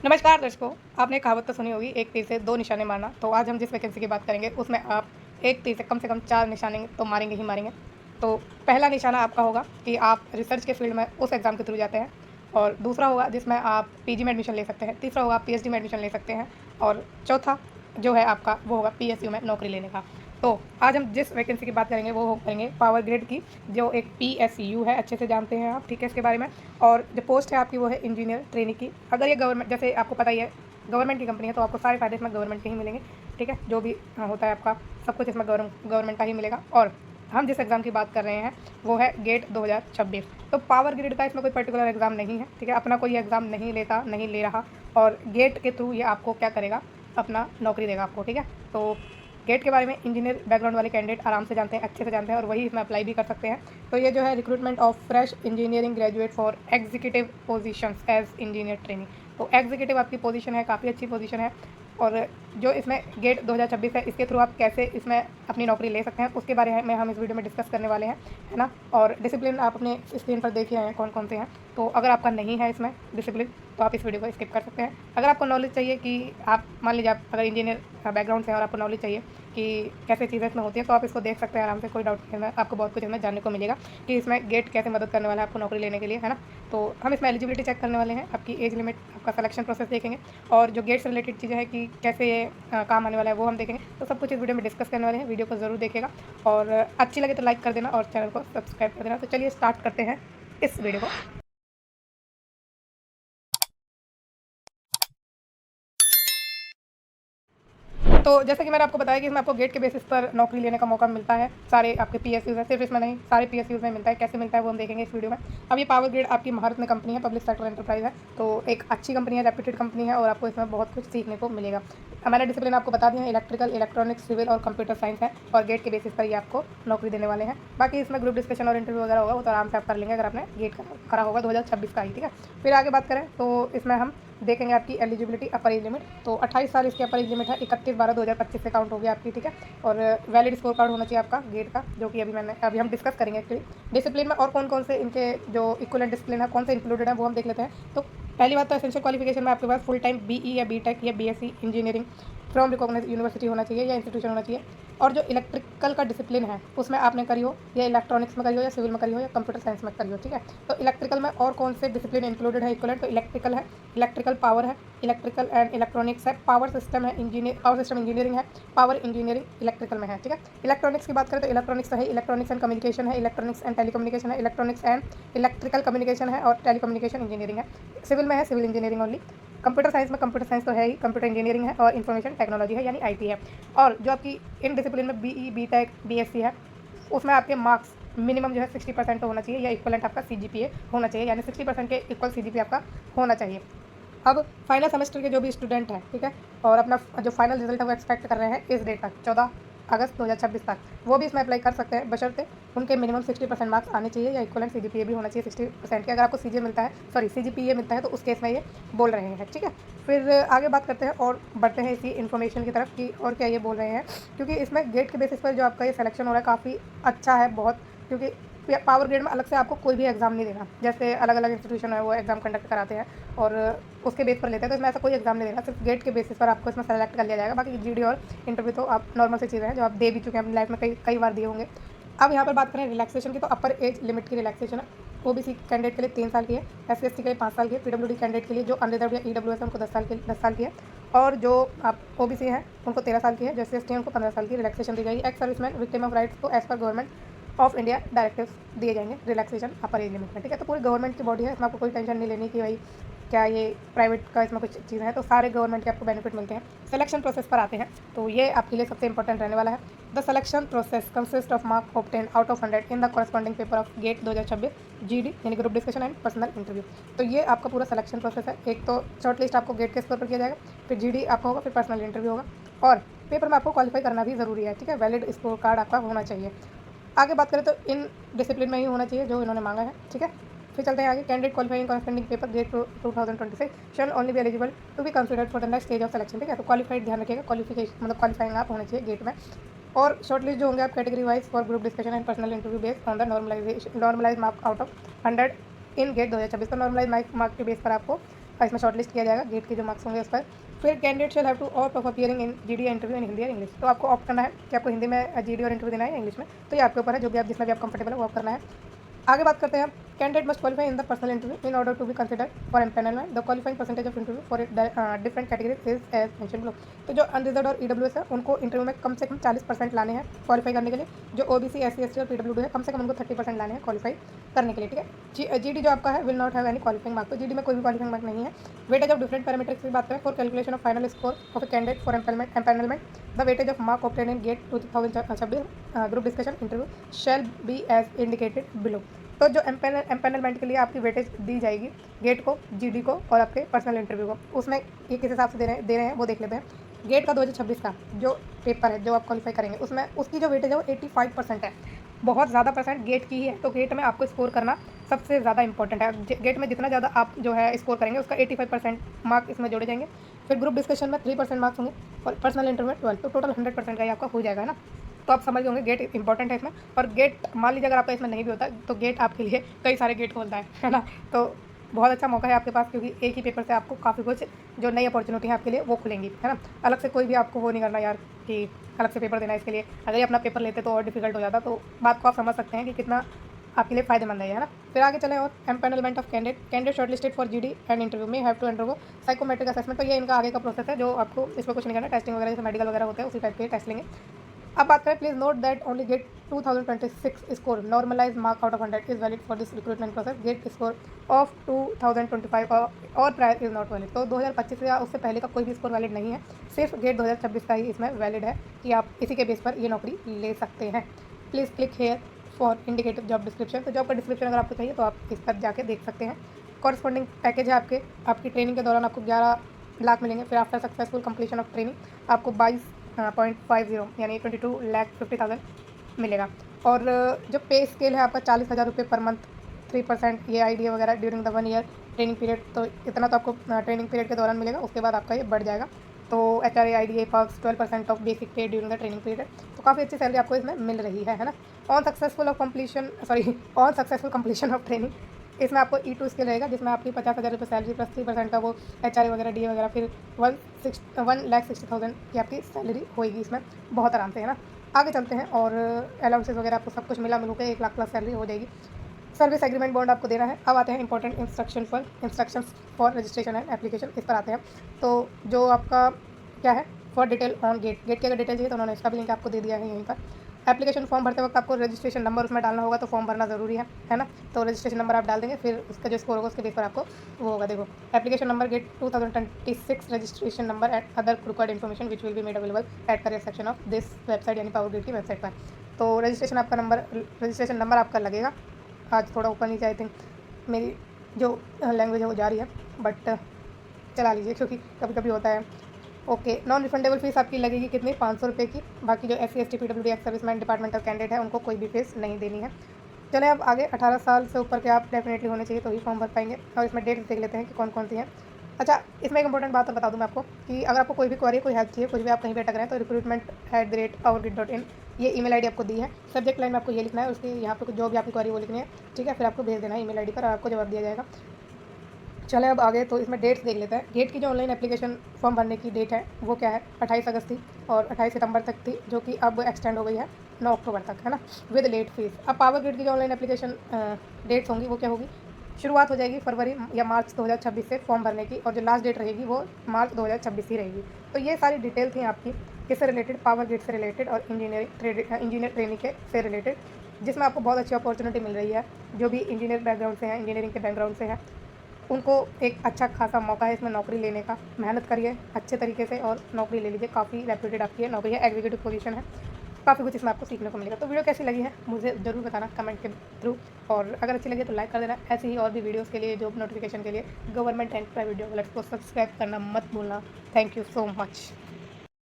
नमस्कार दर्शकों। आपने कहावत तो सुनी होगी, एक तीर से दो निशाने मारना। तो आज हम जिस वैकेंसी की बात करेंगे उसमें आप एक तीर से कम चार निशाने तो मारेंगे ही मारेंगे। तो पहला निशाना आपका होगा कि आप रिसर्च के फील्ड में उस एग्ज़ाम के थ्रू जाते हैं, और दूसरा होगा जिसमें आप पीजी में एडमिशन ले सकते हैं, तीसरा होगा आप पीएचडी में एडमिशन ले सकते हैं, और चौथा जो है आपका वो होगा पीएसयू में नौकरी लेने का। तो आज हम जिस वैकेंसी की बात करेंगे वो करेंगे पावर ग्रिड की, जो एक पीएसयू है, अच्छे से जानते हैं आप, ठीक है, इसके बारे में। और जो पोस्ट है आपकी वो है इंजीनियर ट्रेनी की। अगर ये गवर्नमेंट, जैसे आपको पता ही है, गवर्नमेंट की कंपनी है, तो आपको सारे फायदे इसमें गवर्नमेंट के ही मिलेंगे, ठीक है। जो भी होता है आपका सब कुछ इसमें गवर्नमेंट का ही मिलेगा। और हम जिस एग्ज़ाम की बात कर रहे हैं वो है गेट 2026। तो पावर ग्रिड का इसमें कोई पर्टिकुलर एग्ज़ाम नहीं है, ठीक है, अपना कोई एग्ज़ाम नहीं लेता, नहीं ले रहा। और गेट के थ्रू ये आपको क्या करेगा, अपना नौकरी देगा आपको, ठीक है। तो गेट के बारे में इंजीनियर बैकग्राउंड वाले कैंडिडेट आराम से जानते हैं, अच्छे से जानते हैं, और वही इसमें अप्लाई भी कर सकते हैं। तो ये जो है recruitment of fresh engineering graduate for executive positions as engineer training. तो एग्जीक्यूटिव आपकी पोजीशन है, काफ़ी अच्छी पोजीशन है। और जो इसमें गेट 2026 है, इसके थ्रू आप कैसे इसमें अपनी नौकरी ले सकते हैं उसके बारे में हम इस वीडियो में डिस्कस करने वाले हैं, है ना। और डिसिप्लिन आप अपने स्क्रीन पर देख ही रहे हैं कौन कौन से हैं। तो अगर आपका नहीं है इसमें डिसिप्लिन तो आप इस वीडियो को स्किप कर सकते हैं। अगर आपको नॉलेज चाहिए कि आप मान लीजिए आप अगर इंजीनियर बैकग्राउंड से हैं और आपको नॉलेज चाहिए कि कैसे चीज़ें इसमें होती हैं, तो आप इसको देख सकते हैं आराम से, कोई डाउट नहीं है। आपको बहुत कुछ इसमें जानने को मिलेगा कि इसमें गेट कैसे मदद करने वाला है आपको नौकरी लेने के लिए, है ना। तो हम इसमें एलिजिबिलिटी चेक करने वाले हैं, आपकी एज लिमिट, आपका सिलेक्शन प्रोसेस देखेंगे, और जो गेट से रिलेटेड चीज़ें हैं कि कैसे ये काम आने वाला है वो हम देखेंगे। तो सब कुछ इस वीडियो में डिस्कस करने वाले हैं, वीडियो को ज़रूर देखिएगा, और अच्छी लगे तो लाइक कर देना और चैनल को सब्सक्राइब कर देना। तो चलिए स्टार्ट करते हैं इस वीडियो को। तो जैसे कि मैंने आपको बताया कि इसमें आपको गेट के बेसिस पर नौकरी लेने का मौका मिलता है। सारे आपके पीएसयूज़ हैं, सिर्फ इसमें नहीं, सारे पीएसयूज़ में मिलता है। कैसे मिलता है वो हम देखेंगे इस वीडियो में। अब ये पावर ग्रिड आपकी भारत में कंपनी है, पब्लिक सेक्टर एंटरप्राइज है, तो एक अच्छी कंपनी है, रेप्यूटेड कंपनी है, और आपको इसमें बहुत कुछ सीखने को मिलेगा। मैंने डिसिप्लिन आपको बता दिया है, इलेक्ट्रिकल, इलेक्ट्रॉनिक्स, सिविल और कंप्यूटर साइंस है, और गेट के बेसिस पर ये आपको नौकरी देने वाले हैं। बाकी इसमें ग्रुप डिस्कशन और इंटरव्यू वगैरह होगा, वो तो आराम से आप कर लेंगे अगर आपने गेट करा होगा 2026 का ही, ठीक है। फिर आगे बात करें तो इसमें हम देखेंगे आपकी एलिजिबिलिटी, अपर एज लिमिट। तो 28 साल इसकी अपर एज लिमिट है, 31/12/2025 से काउंट हो गया आपकी, ठीक है। और वैलिड स्कोर कार्ड होना चाहिए आपका गेट का, जो कि अभी हम डिस्कस करेंगे एक्चुअली। डिसिप्लिन में और कौन कौन से इनके जो इक्वलेंट डिसिप्लिन है, कौन से इंक्लूडेड है, वो हम देख लेते हैं। तो पहली बात तो एसेंशियल क्वालिफिकेशन में आपके पास फुल टाइम बीई या बीटेक या BSc engineering from recognise university होना चाहिए या इंस्टीट्यूशन होना चाहिए। और जो इलेक्ट्रिकल का डिसिप्लिन है उसमें आपने करी हो, या इलेक्ट्रॉनिक्स में करी हो, या सिविल में करी हो, या कंप्यूटर साइंस में करी हो, ठीक है। तो इलेक्ट्रिकल में और कौन से डिसिप्लिन इंक्लूडेड है इक्वलेंट, तो इलेक्ट्रिकल है, इलेक्ट्रिकल पावर है, इलेक्ट्रिकल एंड इलेक्ट्रॉनिक्स है, पावर सिस्टम है, पावर सिस्टम इंजीनियरिंग है, पावर इंजीनियरिंग इलेक्ट्रिकल में है, ठीक है। इलेक्ट्रॉनिक्स की बात करें तो इलेक्ट्रॉनिक्स है, इलेक्ट्रॉनिक्स एंड कम्युनिकेशन है, इलेक्ट्रॉनिक्स एंड टेलीकम्युनिकेशन है, इलेक्ट्रॉनिक्स एंड इलेक्ट्रिकल कम्युनिकेशन है, और टेलीकम्युनिकेशन इंजीनियरिंग है। सिविल में है civil engineering only. Computer science में कंप्यूटर साइंस तो है ही, कंप्यूटर इंजीनियरिंग है, और इन्फॉर्मेशन टेक्नोलॉजी है यानी आईटी है। और जो आपकी इन डिसिप्लिन में बीई, बीटेक, बीएससी है, उसमें आपके मार्क्स मिनिमम जो है 60% तो होना चाहिए, या इक्वलेंट आपका सीजीपीए होना चाहिए, यानी 60% के इक्वल सीजीपीए आपका होना चाहिए। अब फाइनल सेमेस्टर के जो भी स्टूडेंट हैं, ठीक है, और अपना जो फाइनल रिजल्ट है वो एक्सपेक्ट कर रहे हैं इस डेट तक, 14 अगस्त 2026 तक, वो भी इसमें अप्लाई कर सकते हैं, बशर्ते उनके मिनिमम 60% मार्क्स आने चाहिए, या इक्वलेंट सीजीपीए भी होना चाहिए 60% के। अगर आपको सीजीए मिलता है, सॉरी सीजीपीए मिलता है, तो उस केस में ये बोल रहे हैं, ठीक है। फिर आगे बात करते हैं और बढ़ते हैं इसी इन्फॉर्मेशन की तरफ कि और क्या ये बोल रहे हैं, क्योंकि इसमें गेट के बेसिस पर जो आपका ये सिलेक्शन हो रहा है काफ़ी अच्छा है बहुत, क्योंकि पावर ग्रेड में अलग से आपको कोई भी एग्ज़ाम नहीं देना। जैसे अलग अलग इंस्टीट्यूशन है वो एग्ज़ाम कंडक्ट कराते हैं और उसके बेस पर लेते हैं, तो इसमें ऐसा कोई एग्ज़ाम नहीं देना, सिर्फ गेट के बेसिस पर आपको इसमें सेलेक्ट कर लिया जाएगा। बाकी जीडी और इंटरव्यू तो आप नॉर्मल सी चीज़ें हैं जो आप दे भी चुके हैं अपनी लाइफ में, कई बार दिए होंगे। अब यहाँ पर बात करें रिलैक्सेशन की, तो अपर एज लिमिट की रिलैक्सेशन है ओबीसी कैंडिडेट के लिए 3 साल की है, एससी एसटी के लिए 5 साल की है, पीडब्ल्यूडी कैंडिडेट के लिए जो अनरिजर्व या ईडब्ल्यूएस है उनको 10 साल की है, और जो आप ओबीसी हैं उनको 13 साल की है, जो एससी एसटी हैं उनको 15 साल की रिलैक्सेशन दी जाएगी। Ex serviceman victim of rights को एज पर गवर्नमेंट ऑफ इंडिया डायरेक्टिव्स दिए जाएंगे रिलैक्सेशन अपर एज लिमिट में, ठीक है। तो पूरी गवर्नमेंट की बॉडी है, इसमें आपको कोई टेंशन नहीं लेनी कि भाई क्या ये प्राइवेट का इसमें कुछ चीज़ें हैं, तो सारे गवर्नमेंट के आपको बेनिफिट मिलते हैं। सिलेक्शन प्रोसेस पर आते हैं, तो ये आपके लिए सबसे इंपॉर्टेंट रहने वाला है। The selection process consist of mark obtain out of 100 in the corresponding paper of GATE 2026 GD यानी group discussion and personal interview. तो ये आपका पूरा सिलेक्शन प्रोसेस है। एक तो शॉर्ट लिस्ट आपको गेट के स्कोर पर किया जाएगा, फिर जीडी आपका होगा, फिर पर्सनल इंटरव्यू होगा, और पेपर में आपको क्वालिफाई करना भी ज़रूरी है, ठीक है। वैलिड स्कोर कार्ड आपका होना चाहिए। आगे बात करें तो इन डिसिप्लिन में ही होना चाहिए जो इन्होंने मांगा है, ठीक है। फिर चलते हैं आगे। Candidate qualifying corresponding paper GATE 2026 shall only be eligible to be considered for the next stage of selection, ठीक है। तो क्वालिफाइड ध्यान रखिएगा, क्वालिफिकेशन मतलब क्वालिफाइंग आप होने चाहिए गेट में। और शॉर्ट लिस्ट जो होंगे आप category wise for group discussion and personal interview based on the normalise mark out of 100 in GATE 2026। तो नॉर्मलाइज मार्क के बेस पर आपको इसमें शॉर्ट लिस्ट किया जाएगा गेट के जो मार्क्स होंगे उस पर। फिर candidate shall have to opt of appearing in GD interview in Hindi और इंग्लिश। तो आपको ऑप्ट करना है कि आपको हिंदी में जीडी और इंटरव्यू देना है या इंग्लिश में, तो ये आपके ऊपर है, जो भी आप जिसमें भी आप कंफर्टेबल है वो आप करना है। आगे बात करते हैं हम, candidate must qualify in the personal interview in order to be considered for empanelment. The qualifying percentage of interview for different categories is as mention below. तो जो अनरिजर्व और ईडब्ल्यूएस है उनको इंटरव्यू में कम से कम 40% लाने हैं क्वालिफाई करने के लिए। जो ओबीसी, एससी, एसटी और पीडब्ल्यूडी है कम से कम उनको 30% लाने हैं क्वालिफाई करने के लिए, ठीक है। जीडी जो आपका है will not have any qualifying mark, तो जीडी में कोई भी क्वालिफाइंग मार्क नहीं है। वेटेज ऑफ डिफरेंट पैरामीटर्स की बात करें for calculation of final score of a candidate for empanelment, the weightage of mark obtain in GATE 2026 group discussion interview shall be as indicated below. तो जो empanelment के लिए आपकी वेटेज दी जाएगी gate को, जीडी को और आपके पर्सनल इंटरव्यू को, उसमें ये किस हिसाब से दे रहे हैं वो देख लेते हैं। गेट का 2026 का जो पेपर है जो आप क्वालिफाई करेंगे उसमें उसकी जो वेटेज है वो 85% है, बहुत ज़्यादा परसेंट गेट की ही है। तो गेट में आपको स्कोर करना सबसे ज़्यादा इंपॉर्टेंट है। गेट में जितना ज़्यादा आप जो है स्कोर करेंगे उसका 85% मार्क इसमें जोड़े जाएंगे। फिर ग्रुप डिस्कशन में 3% मार्क्स होंगे और पर्सनल इंटरव्यू 12, तो टोटल 100% का ही आपका हो जाएगा, है ना। तो आप समझ होंगे गेट इंपॉर्टेंट है इसमें। और गेट मान लीजिए अगर आपका इसमें नहीं भी होता तो गेट आपके लिए कई सारे गेट खोलता है ना। तो बहुत अच्छा मौका है आपके पास, क्योंकि एक ही पेपर से आपको काफ़ी कुछ जो नई अपॉर्चुनिटी है आपके लिए वो खुलेंगी, है ना। अलग से कोई भी आपको वो नहीं करना यार कि अलग से पेपर देना है इसके लिए। अगर ये अपना पेपर लेते तो और डिफिकल्ट हो जाता। तो बात को आप समझ सकते हैं कि कितना आपके लिए फ़ायदेमंद है ना। फिर आगे चले और empanelment of candidate shortlisted for GD and interview में have to undergo psychometric assessment. तो ये इनका आगे का प्रोसेस है जो आपको इसमें कुछ नहीं करना, टेस्टिंग वगैरह जैसे मेडिकल वगैरह होते हैं उसी टाइप के टेस्ट लेंगे। अब बात करें, please note that only GATE 2026 score normalise mark out of 100 is valid for this recruitment process. GATE score of 2025 और प्रायर इज नॉट वैलिड। तो 2025 या उससे पहले का कोई भी स्कोर वैलिड नहीं है, सिर्फ गेट 2026 का ही इसमें वैलिड है कि आप इसी के बेस पर ये नौकरी ले सकते हैं। Please click here for indicated job description. तो जॉब का डिस्क्रिप्शन अगर आपको चाहिए तो आप इस पर जाके देख सकते हैं। कॉरस्पॉन्डिंग पैकेज है आपकी ट्रेनिंग के दौरान आपको 11 लाख मिलेंगे। फिर after successful completion of training आपको 22.50 यानी 22,50,000 मिलेगा। और जो पे स्केल है आपका 40,000 रुपये पर मंथ, 3% ये आईडीए वगैरह during the 1 ear training period. तो इतना तो आपको ट्रेनिंग पीरियड के दौरान मिलेगा, उसके बाद आपका ये बढ़ जाएगा। तो HRA IDA perks 12% of basic पे ड्यूरिंग द ट्रेनिंग पीरियड। तो काफ़ी अच्छी सैलरी आपको इसमें मिल रही है ना। On successful completion of training, इसमें आपको E2 स्किल रहेगा जिसमें आपकी 50,000 रुपये सैलरी प्लस 3% का वो HRA वगैरह DA वगैरह, फिर 1,60,000 की आपकी सैलरी होएगी इसमें बहुत आराम से, है ना। आगे चलते हैं और अलाउंसेस वगैरह आपको सब कुछ मिला के 1 लाख प्लस सैलरी हो जाएगी। सर्विस एग्रीमेंट बॉन्ड आपको देना है। अब आते हैं important instructions for registration and application, इस पर आते हैं। तो जो आपका क्या है फॉर डिटेल ऑन गेट की अगर डिटेल चाहिए तो उन्होंने इसका भी लिंक आपको दे दिया है यहीं पर। एप्लीकेशन फॉर्म भरते वक्त आपको रजिस्ट्रेशन नंबर उसमें डालना होगा, तो फॉर्म भरना ज़रूरी है ना। तो रजिस्ट्रेशन नंबर आप डाल देंगे, फिर उसका जो स्कोर होगा उसके बेस पर आपको वो होगा। देखो, application number GATE 2026 registration number at other required information which will be made available at career section of this website, यानी पावर गेट की वेबसाइट पर। तो रजिस्ट्रेशन नंबर आपका लगेगा। आज थोड़ा ऊपर नीचे आई थिंक मेरी जो लैंग्वेज है वो जा रही है, बट चला लीजिए क्योंकि कभी कभी होता है। ओके, नॉन रिफंडेबल फीस आपकी लगेगी कितनी, 500 रुपये की। बाकी जो SC ST PWD ex serviceman departmental candidate है उनको कोई भी फीस नहीं देनी है। चलें अब आगे, 18 साल से ऊपर के आप डेफिनेटली होने चाहिए तो ही फॉर्म भर पाएंगे। और इसमें डेट देख लेते हैं कि कौन कौन सी हैं। अच्छा, इसमें एक इंपॉर्टेंट बात और बता दूं मैं आपको कि अगर आपको कोई भी क्वेरी, कोई हेल्प चाहिए, कुछ भी आप कहीं भी अटक रहे हैं तो recruitment@powergrid.in ये email ID आपको दी है। सब्जेक्ट लाइन में आपको ये लिखना है, उसके यहाँ पे जो भी आपकी क्वेरी वो लिखनी है, ठीक है। फिर आपको भेज देना है email ID पर और आपको जवाब दिया जाएगा। चलें अब आगे, तो इसमें डेट्स देख लेते हैं। गेट की जो ऑनलाइन एप्लीकेशन फॉर्म भरने की डेट है वो क्या है, 28 अगस्त थी और 28 सितंबर तक थी, जो कि अब एक्सटेंड हो गई है 9 अक्टूबर तक, है ना, विद लेट फीस। अब पावर ग्रिड की जो ऑनलाइन एप्लीकेशन डेट्स होंगी वो क्या होगी, शुरुआत हो जाएगी फरवरी या मार्च 2026 से फॉर्म भरने की, और जो लास्ट डेट रहेगी वो मार्च 2026 ही रहेगी। तो ये सारी डिटेल थी आपकी किससे रिलेटेड, पावर ग्रिड से रिलेटेड और इंजीनियर ट्रेनिंग के से रिलेटेड, जिसमें आपको बहुत अच्छी अपॉर्चुनिटी मिल रही है। जो भी इंजीनियर बैकग्राउंड से हैं, इंजीनियरिंग के बैकग्राउंड से हैं, उनको एक अच्छा खासा मौका है इसमें नौकरी लेने का। मेहनत करिए अच्छे तरीके से और नौकरी ले लीजिए। काफ़ी रेप्यूटेड आपकी है नौकरी है, एग्जीक्यूटिव पोजीशन है, काफ़ी कुछ इसमें आपको सीखने को मिलेगा। तो वीडियो कैसी लगी है मुझे ज़रूर बताना कमेंट के थ्रू, और अगर अच्छी लगी तो लाइक कर देना। ऐसे ही और भी वीडियोज़ के लिए, जॉब नोटिफिकेशन के लिए, government and private job alerts को सब्सक्राइब करना मत भूलना। Thank you so much.